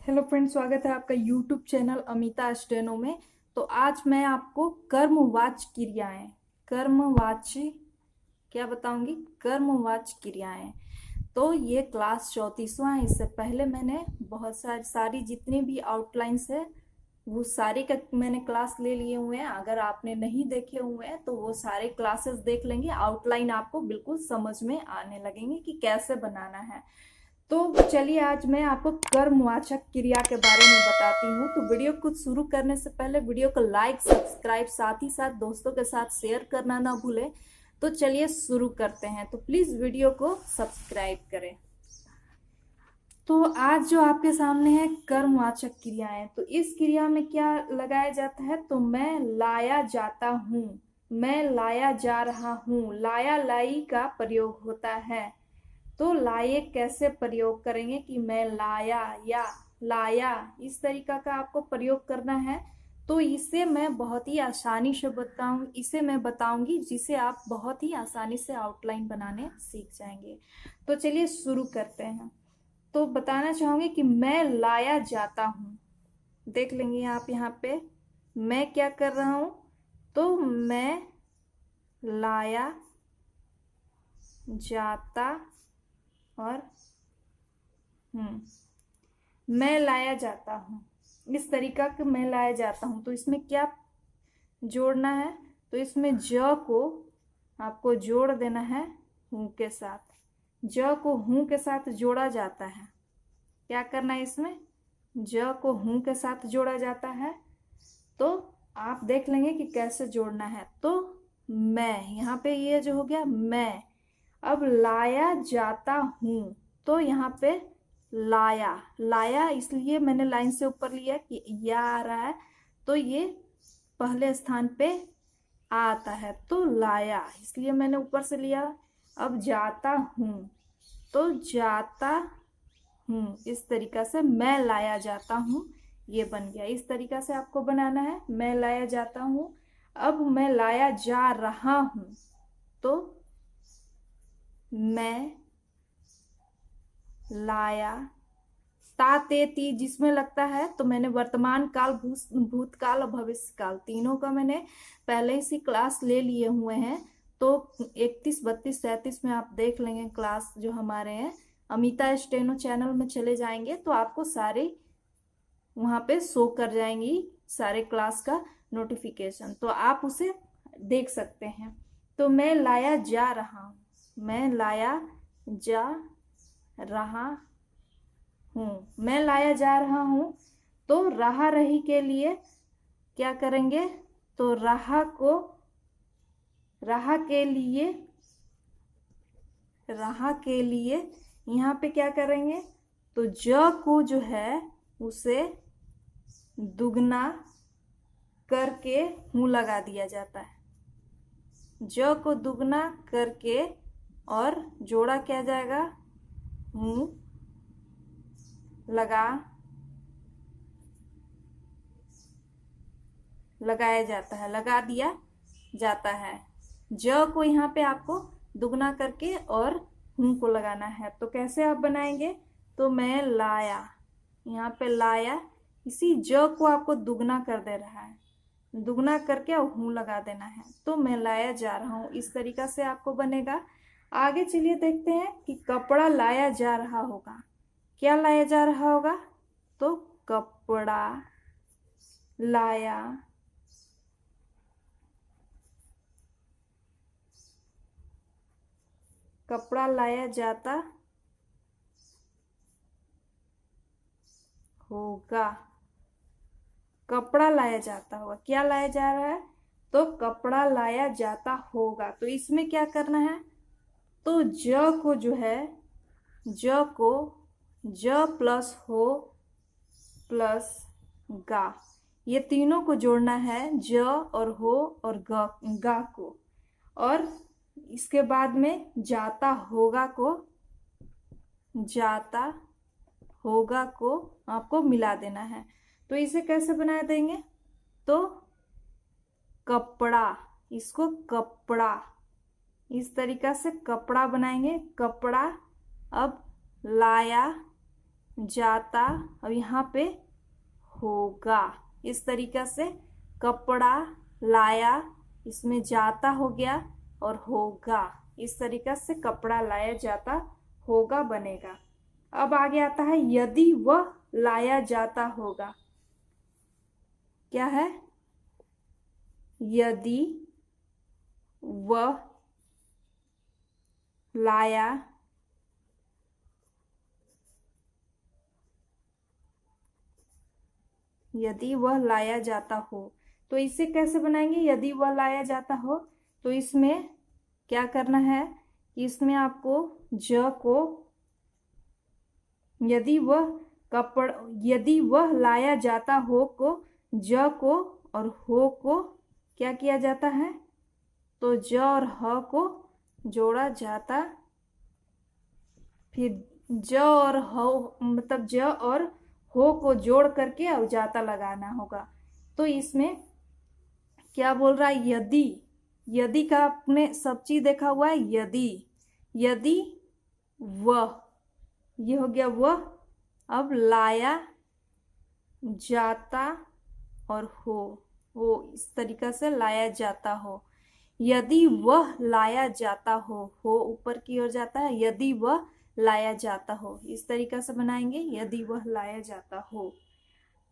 Hello friend, स्वागत है आपका यूट्यूब चैनल अमिता स्टेनो में। तो आज मैं आपको कर्मवाच्य क्रियाएं, कर्मवाच्य क्या बताऊंगी, कर्मवाच्य क्रियाएं। तो ये क्लास 34वां है। इससे पहले मैंने बहुत सारी जितनी भी आउटलाइंस है वो सारे का मैंने क्लास ले लिए हुए हैं। अगर आपने नहीं देखे हुए हैं तो वो सारे क्लासेस देख लेंगे, आउटलाइन आपको बिल्कुल समझ में आने लगेंगे कि कैसे बनाना है। तो चलिए आज मैं आपको कर्मवाचक क्रिया के बारे में बताती हूँ। तो वीडियो को शुरू करने से पहले वीडियो को लाइक, सब्सक्राइब, साथ ही साथ दोस्तों के साथ शेयर करना ना भूलें। तो चलिए शुरू करते हैं। तो प्लीज वीडियो को सब्सक्राइब करें। तो आज जो आपके सामने है कर्मवाचक क्रियाएं, तो इस क्रिया में क्या लगाया जाता है? तो मैं लाया जाता हूँ, मैं लाया जा रहा हूँ, लाया लाई का प्रयोग होता है। तो लाए कैसे प्रयोग करेंगे कि मैं लाया या लाया, इस तरीका का आपको प्रयोग करना है। तो इसे मैं बहुत ही आसानी से बताऊं, इसे मैं बताऊंगी जिसे आप बहुत ही आसानी से आउटलाइन बनाने सीख जाएंगे। तो चलिए शुरू करते हैं। तो बताना चाहूंगी कि मैं लाया जाता हूँ। देख लेंगे आप यहाँ पे मैं क्या कर रहा हूं। तो मैं लाया जाता और मैं लाया जाता हूँ, इस तरीका का मैं लाया जाता हूँ। तो इसमें क्या जोड़ना है? तो इसमें ज को आपको जोड़ देना है हूं के साथ। ज को हूं के साथ जोड़ा जाता है। क्या करना है इसमें? ज को हूं के साथ जोड़ा जाता है। तो आप देख लेंगे कि कैसे जोड़ना है। तो मैं, यहाँ पे ये जो हो गया मैं। अब लाया जाता हूँ, तो यहाँ पे लाया, लाया इसलिए मैंने लाइन से ऊपर लिया कि या आ रहा है, तो ये पहले स्थान पे आता है। तो लाया इसलिए मैंने ऊपर से लिया। अब जाता हूँ, तो जाता हूँ, इस तरीका से मैं लाया जाता हूँ ये बन गया। इस तरीका से आपको बनाना है, मैं लाया जाता हूँ। अब मैं लाया जा रहा हूँ, तो मैं लाया, ता ते ती जिसमें लगता है, तो मैंने वर्तमान काल, भूतकाल और भविष्य काल तीनों का मैंने पहले ही क्लास ले लिए हुए हैं। तो 31, 32, 33 में आप देख लेंगे क्लास जो हमारे हैं। अमिता स्टेनो चैनल में चले जाएंगे तो आपको सारे वहां पे शो कर जाएंगी, सारे क्लास का नोटिफिकेशन, तो आप उसे देख सकते हैं। तो मैं लाया जा रहा हूँ, मैं लाया जा रहा हूँ, मैं लाया जा रहा हूँ। तो रहा रही के लिए क्या करेंगे? तो रहा को, रहा के लिए, रहा के लिए यहाँ पे क्या करेंगे? तो ज को जो है उसे दुगना करके हूं लगा दिया जाता है। ज को दुगना करके और जोड़ा क्या जाएगा? हूं लगाया जाता है, लगा दिया जाता है। ज को यहाँ पे आपको दुगना करके और हूं को लगाना है। तो कैसे आप बनाएंगे? तो मैं लाया, यहाँ पे लाया, इसी ज को आपको दुगना कर दे रहा है, दुगना करके और हूं लगा देना है। तो मैं लाया जा रहा हूं, इस तरीका से आपको बनेगा। आगे चलिए देखते हैं कि कपड़ा लाया जा रहा होगा। क्या लाया जा रहा होगा? तो कपड़ा लाया कपड़ा लाया जाता होगा, कपड़ा लाया जाता होगा। क्या लाया जा रहा है? तो कपड़ा लाया जाता होगा। तो इसमें क्या करना है? तो ज को जो है, ज को ज प्लस हो प्लस गा, ये तीनों को जोड़ना है, ज और हो और गा को। और इसके बाद में जाता होगा को, जाता होगा को आपको मिला देना है। तो इसे कैसे बना देंगे? तो कपड़ा, इसको कपड़ा, इस तरीका से कपड़ा बनाएंगे, कपड़ा। अब लाया जाता, अब यहाँ पे होगा। इस तरीका से कपड़ा लाया, इसमें जाता हो गया और होगा। इस तरीका से कपड़ा लाया जाता होगा बनेगा। अब आगे आता है यदि वह लाया जाता होगा। क्या है? यदि वह लाया यदि वह लाया जाता हो, तो इसे कैसे बनाएंगे? यदि वह लाया जाता हो, तो इसमें क्या करना है कि इसमें आपको ज को, यदि वह लाया जाता हो को ज को और हो को क्या किया जाता है? तो ज और ह को जोड़ा जाता, फिर ज और हो, मतलब ज और हो को जोड़ करके और जाता लगाना होगा। तो इसमें क्या बोल रहा है? यदि का आपने सब चीज देखा हुआ है। यदि वह, ये हो गया वह। अब लाया जाता और हो इस तरीका से लाया जाता हो। यदि वह लाया जाता हो ऊपर की ओर जाता है। यदि वह लाया जाता हो, इस तरीका से बनाएंगे यदि वह लाया जाता हो।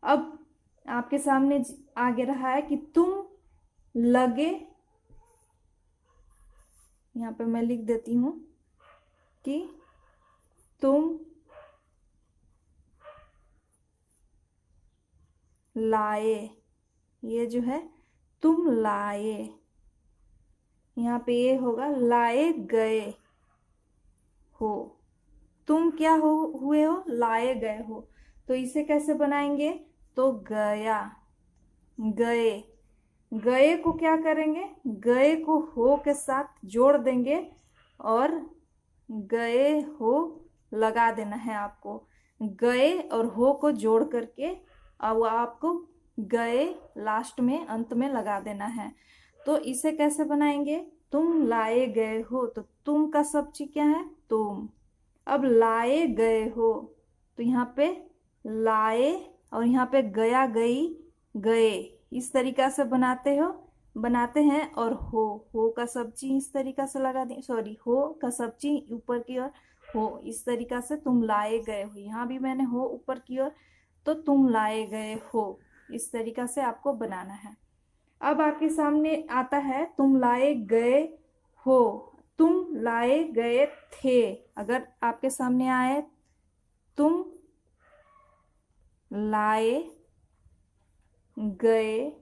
अब आपके सामने आगे रहा है कि तुम लगे, यहाँ पे मैं लिख देती हूं कि तुम लाए, ये जो है तुम लाए, यहाँ पे ये होगा लाए गए हो। तुम क्या हुए हो? लाए गए हो। तो इसे कैसे बनाएंगे? तो गया, गए को क्या करेंगे? गए को हो के साथ जोड़ देंगे और गए हो लगा देना है आपको। गए और हो को जोड़ करके अब आपको गए लास्ट में अंत में लगा देना है। तो इसे कैसे बनाएंगे? तुम लाए गए हो, तो तुम का सब्जी क्या है? तुम। अब लाए गए हो, तो यहाँ पे लाए और यहाँ पे गया गई गए, इस तरीका से बनाते हैं। और हो का सब्जी इस तरीका से लगा दें, सॉरी, हो का सब्जी ऊपर की ओर हो, इस तरीका से तुम लाए गए हो। यहाँ भी मैंने हो ऊपर की ओर, तो तुम लाए गए हो, इस तरीका से आपको बनाना है। अब आपके सामने आता है तुम लाए गए हो, तुम लाए गए थे। अगर आपके सामने आए तुम लाए गए,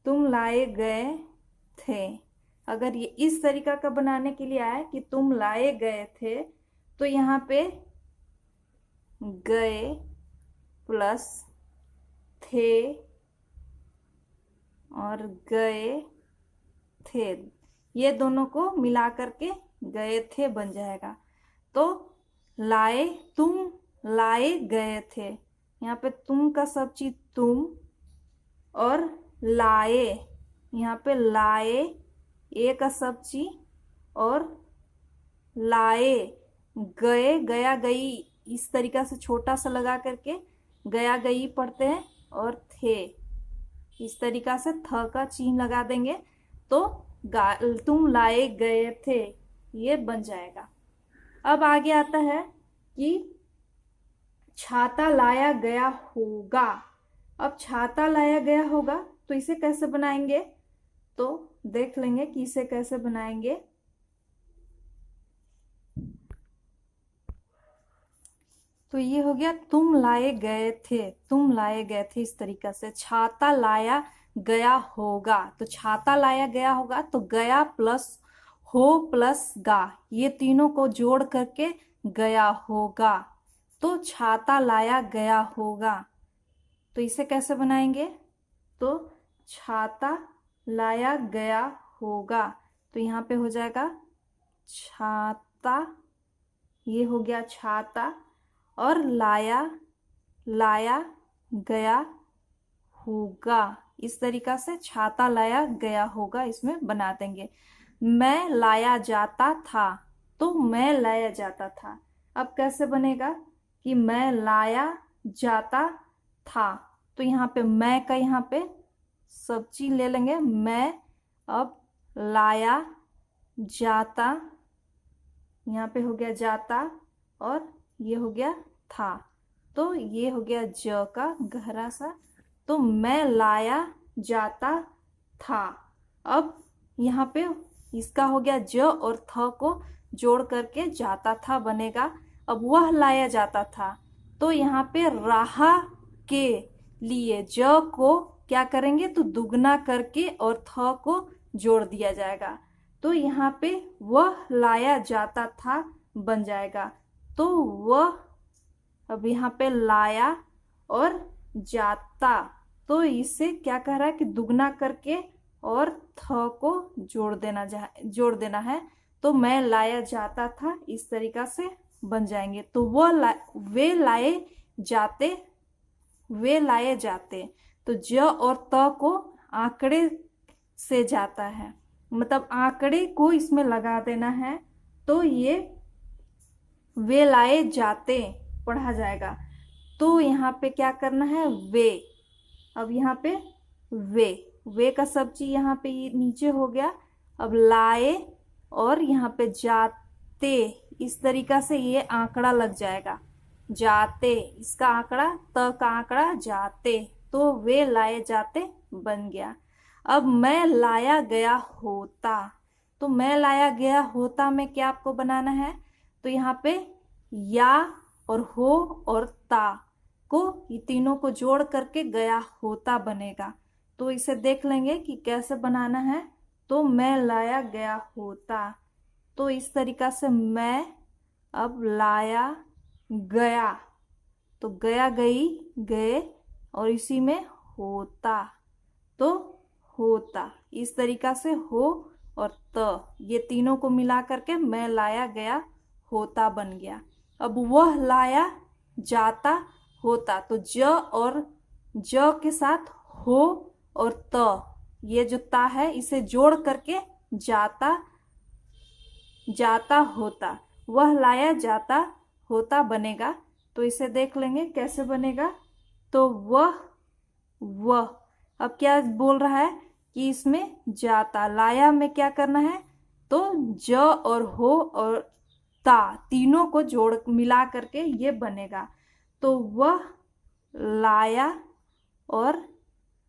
तुम लाए गए थे, अगर ये इस तरीका का बनाने के लिए आए कि तुम लाए गए थे, तो यहाँ पे गए प्लस थे और गए थे, ये दोनों को मिला करके गए थे बन जाएगा। तो लाए, तुम लाए गए थे, यहाँ पे तुम का सब चीज तुम, और लाए, यहाँ पे लाए ए का सब चीज, और लाए गए, गया गई इस तरीका से छोटा सा लगा करके गया गई पढ़ते हैं, और थे इस तरीका से थ का चिन्ह लगा देंगे, तो तुम लाए गए थे, ये बन जाएगा। अब आगे आता है कि छाता लाया गया होगा। अब छाता लाया गया होगा, तो इसे कैसे बनाएंगे? तो देख लेंगे कि इसे कैसे बनाएंगे। तो ये हो गया तुम लाए गए थे, तुम लाए गए थे इस तरीका से। छाता लाया गया होगा, तो छाता लाया गया होगा, तो गया प्लस हो प्लस गा, ये तीनों को जोड़ करके गया होगा, तो छाता लाया गया होगा। तो इसे कैसे बनाएंगे? तो छाता लाया गया होगा, तो यहाँ पे हो जाएगा छाता, ये हो गया छाता, और लाया गया होगा, इस तरीका से छाता लाया गया होगा इसमें बना देंगे। मैं लाया जाता था, तो मैं लाया जाता था, अब कैसे बनेगा? कि मैं लाया जाता था। तो यहाँ पे मैं का यहाँ पे सब्जी ले लेंगे, मैं। अब लाया जाता, यहाँ पे हो गया जाता और ये हो गया था। तो ये हो गया ज का गहरा सा। तो मैं लाया जाता था। अब यहाँ पे इसका हो गया ज और थ को जोड़ करके जाता था बनेगा। अब वह लाया जाता था, तो यहाँ पे रहा के लिए ज को क्या करेंगे तो दुगना करके और थ को जोड़ दिया जाएगा। तो यहाँ पे वह लाया जाता था बन जाएगा। तो वह, अब यहाँ पे लाया और जाता, तो इसे क्या कह रहा है कि दुगना करके और थ को जोड़ देना है। तो मैं लाया जाता था, इस तरीका से बन जाएंगे। तो वे लाए जाते, तो ज और त को आंकड़े से जाता है, मतलब आंकड़े को इसमें लगा देना है। तो ये वे लाए जाते पढ़ा जाएगा। तो यहाँ पे क्या करना है वे। अब यहाँ पे वे का सब्जी यहाँ पे ये नीचे हो गया। अब लाए और यहाँ पे जाते, इस तरीका से ये आंकड़ा लग जाएगा। जाते, इसका आंकड़ा, त का आंकड़ा जाते, तो वे लाए जाते बन गया। अब मैं लाया गया होता, तो मैं लाया गया होता में क्या आपको बनाना है, तो यहाँ पे या और हो और ता को, ये तीनों को जोड़ करके गया होता बनेगा। तो इसे देख लेंगे कि कैसे बनाना है। तो मैं लाया गया होता, तो इस तरीका से मैं, अब लाया गया, तो गया गई गए और इसी में होता, तो होता, इस तरीका से हो और त, ये तीनों को मिला करके मैं लाया गया होता बन गया। अब वह लाया जाता होता, तो ज और ज के साथ हो और त, ये जो ता है इसे जोड़ करके जाता होता, वह लाया जाता होता बनेगा। तो इसे देख लेंगे कैसे बनेगा। तो वह अब क्या बोल रहा है कि इसमें जाता, लाया में क्या करना है, तो ज और हो और ता तीनों को जोड़ मिला करके ये बनेगा। तो वह लाया और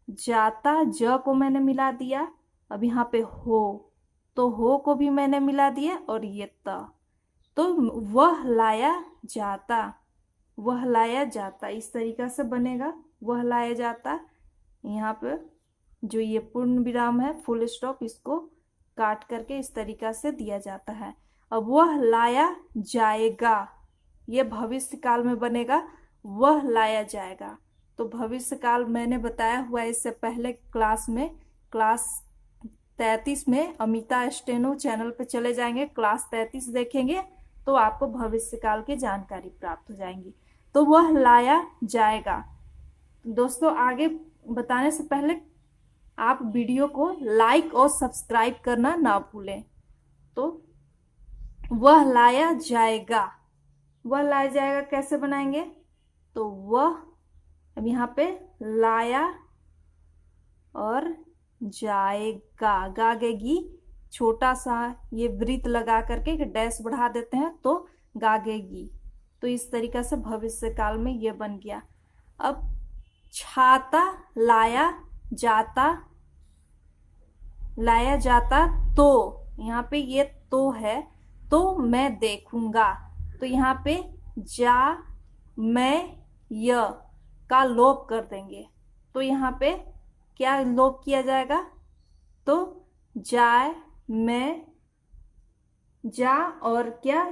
जाता, ज को मैंने मिला दिया। अब यहाँ पे हो, तो हो को भी मैंने मिला दिया और ये त, तो वह लाया जाता, वह लाया जाता, इस तरीका से बनेगा वह लाया जाता। यहाँ पे जो ये पूर्ण विराम है, फुल स्टॉप, इसको काट करके इस तरीका से दिया जाता है। अब वह लाया जाएगा, ये भविष्य काल में बनेगा, वह लाया जाएगा। तो भविष्य काल मैंने बताया हुआ है इससे पहले क्लास में, क्लास 33 में अमिता स्टेनो चैनल पे चले जाएंगे, क्लास 33 देखेंगे तो आपको भविष्य काल की जानकारी प्राप्त हो जाएंगी। तो वह लाया जाएगा। दोस्तों आगे बताने से पहले आप वीडियो को लाइक और सब्सक्राइब करना ना भूलें। तो वह लाया जाएगा, वह लाया जाएगा कैसे बनाएंगे, तो वह, अब यहाँ पे लाया और जाएगा, गागेगी, छोटा सा ये वृत्त लगा करके डैश बढ़ा देते हैं तो गागेगी। तो इस तरीका से भविष्य काल में ये बन गया। अब छाता लाया जाता तो, यहाँ पे ये तो है, तो मैं देखूंगा, तो यहाँ पे जा मैं य का लोप कर देंगे। तो यहाँ पे क्या लोप किया जाएगा, तो जाए मैं, जा और क्या,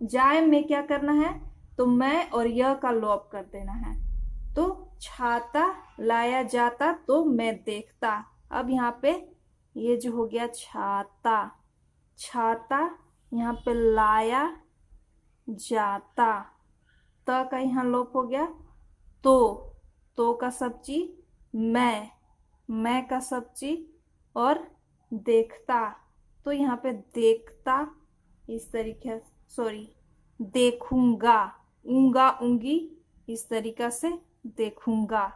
जाए में क्या करना है, तो मैं और यह का लोप कर देना है। तो छाता लाया जाता तो मैं देखता। अब यहाँ पे ये जो हो गया छाता, यहाँ पे लाया जाता, त का यहाँ लोप हो गया। तो का सब्जी मैं का सब्जी और देखता, तो यहाँ पे देखता, इस तरीके, देखूंगा, ऊंगा ऊंगी, इस तरीका से देखूंगा।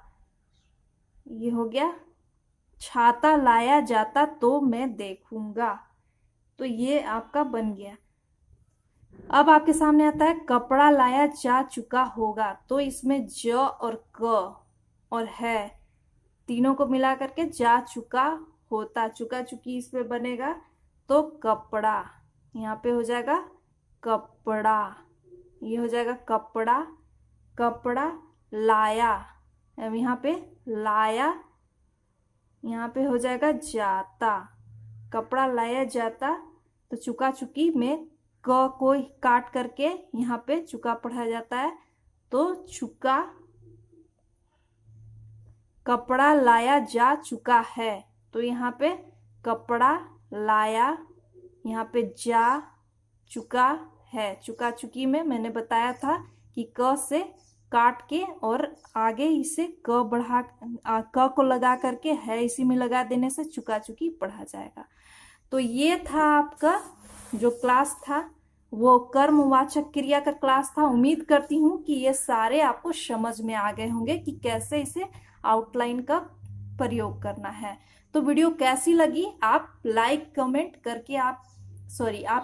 ये हो गया। छाता लाया जाता तो मैं देखूंगा, तो ये आपका बन गया। अब आपके सामने आता है कपड़ा लाया जा चुका होगा, तो इसमें ज और क और है तीनों को मिला करके जा चुका होता, चुका चुकी इसमें बनेगा, तो कपड़ा यहाँ पे हो जाएगा कपड़ा। ये हो जाएगा कपड़ा, कपड़ा लाया, अब यहाँ पे लाया, यहाँ पे हो जाएगा जाता, कपड़ा लाया जाता, तो चुका चुकी में क को काट करके यहाँ पे चुका पढ़ा जाता है, तो चुका। कपड़ा लाया जा चुका है, तो यहाँ पे कपड़ा लाया, यहाँ पे जा चुका है। चुका चुकी में मैंने बताया था कि क से काट के और आगे इसे क बढ़ा क को लगा करके है इसी में लगा देने से चुका चुकी पढ़ा जाएगा। तो ये था आपका जो क्लास था वो कर्मवाचक क्रिया का क्लास था। उम्मीद करती हूँ कि ये सारे आपको समझ में आ गए होंगे कि कैसे इसे आउटलाइन का प्रयोग करना है। तो वीडियो कैसी लगी आप लाइक कमेंट करके आप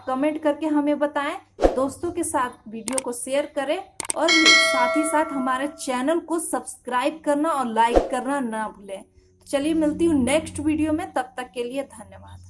कमेंट करके हमें बताएं। दोस्तों के साथ वीडियो को शेयर करें और साथ ही साथ हमारे चैनल को सब्सक्राइब करना और लाइक करना ना भूलें। चलिए मिलती हूँ नेक्स्ट वीडियो में, तब तक के लिए धन्यवाद।